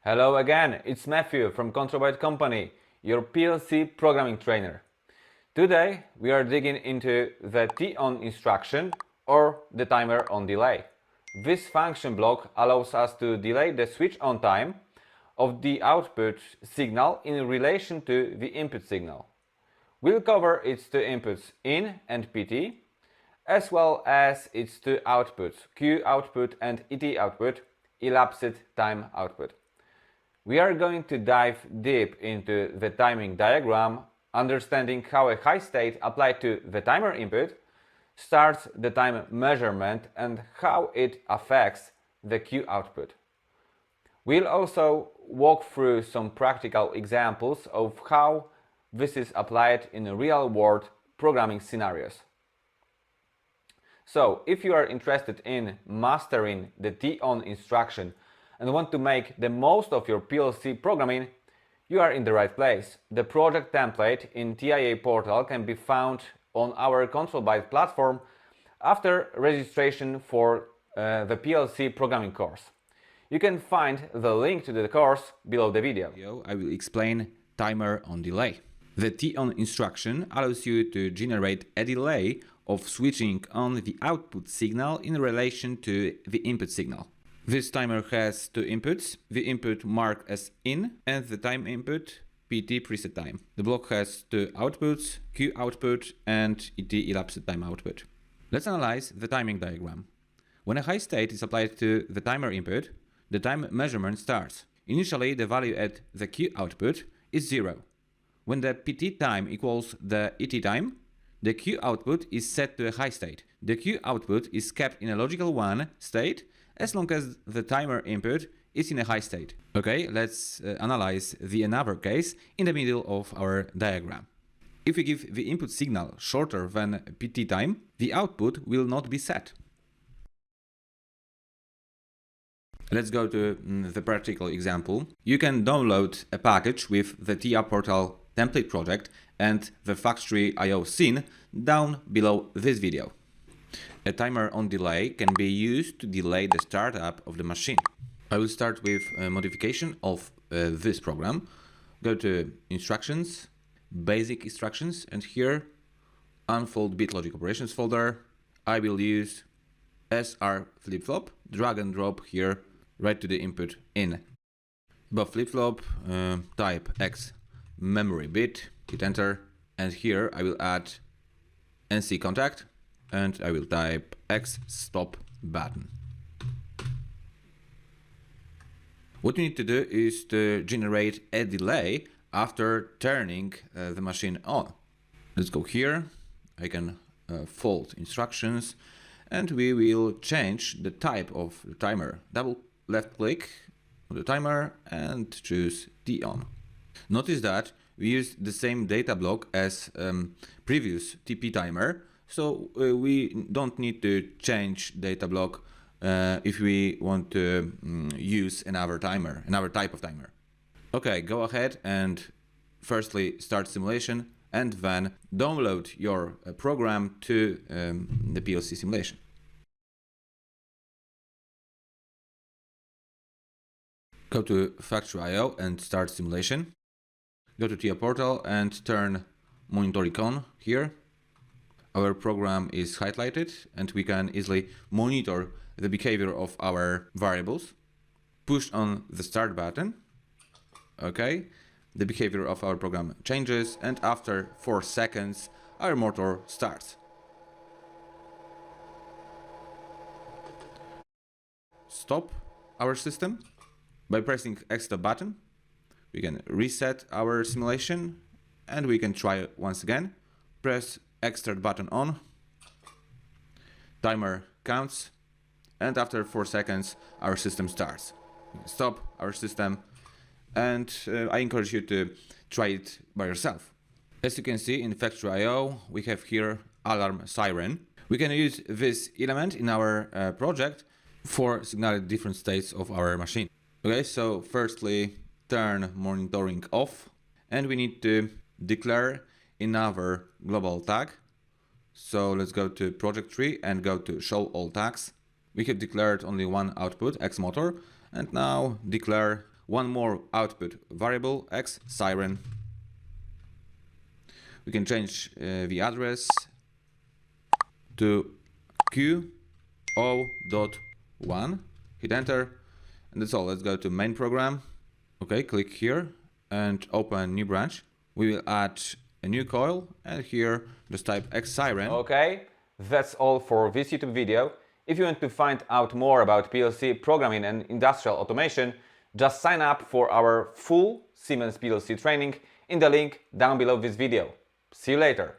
Hello again, it's Matthew from Control Company, your PLC programming trainer. Today we are digging into the T-on instruction or the timer on delay. This function block allows us to delay the switch on time of the output signal in relation to the input signal. We'll cover its two inputs in and PT, as well as its two outputs, Q output and ET output, elapsed time output. We are going to dive deep into the timing diagram, understanding how a high state applied to the timer input starts the time measurement and how it affects the Q output. We'll also walk through some practical examples of how this is applied in real-world programming scenarios. So, if you are interested in mastering the T-on instruction and want to make the most of your PLC programming, you are in the right place. The project template in TIA portal can be found on our ControlByte platform after registration for the PLC programming course. You can find the link to the course below the video. I will explain timer on delay. The T-on instruction allows you to generate a delay of switching on the output signal in relation to the input signal. This timer has two inputs, the input marked as in and the time input PT preset time. The block has two outputs, Q output and ET elapsed time output. Let's analyze the timing diagram. When a high state is applied to the timer input, the time measurement starts. Initially, the value at the Q output is 0. When the PT time equals the ET time, the Q output is set to a high state. The Q output is kept in a logical 1 state as long as the timer input is in a high state. Okay, let's analyze the another case in the middle of our diagram. If we give the input signal shorter than PT time, the output will not be set. Let's go to the practical example. You can download a package with the TIA portal template project and the factory I/O scene down below this video. A timer on delay can be used to delay the startup of the machine. I will start with a modification of this program. Go to Instructions, Basic Instructions, and here Unfold Bit Logic Operations folder. I will use SR flip-flop, drag and drop here right to the input in. Above flip-flop, type X memory bit, hit enter, and here I will add NC contact and I will type X stop button. What we need to do is to generate a delay after turning the machine on. Let's go here. I can fold instructions and we will change the type of the timer. Double left click on the timer and choose T-on. Notice that we used the same data block as previous TP timer, so we don't need to change data block if we want to use another timer, another type of timer. Okay, go ahead and firstly start simulation and then download your program to the PLC simulation. Go to Factory I/O and start simulation. Go to TIA portal and turn monitoring on here. Our program is highlighted and we can easily monitor the behavior of our variables. Push on the start button. Okay, the behavior of our program changes and after 4 seconds our motor starts. Stop our system by pressing X button. We can reset our simulation and we can try once again. Press X-start button on. Timer counts and after 4 seconds our system starts. We can stop our system and I encourage you to try it by yourself. As you can see in Factory I/O we have here alarm siren. We can use this element in our project for signaling different states of our machine. Okay, so firstly turn monitoring off and we need to declare another global tag. So let's go to project tree and go to show all tags. We have declared only one output, X motor, and now declare one more output variable, x siren. We can change the address to Q0.1, hit enter, and that's all. Let's go to main program. Okay, click here and open new branch. We will add a new coil, and here just type X siren. Okay, that's all for this YouTube video. If you want to find out more about PLC programming and industrial automation, just sign up for our full Siemens PLC training in the link down below this video. See you later.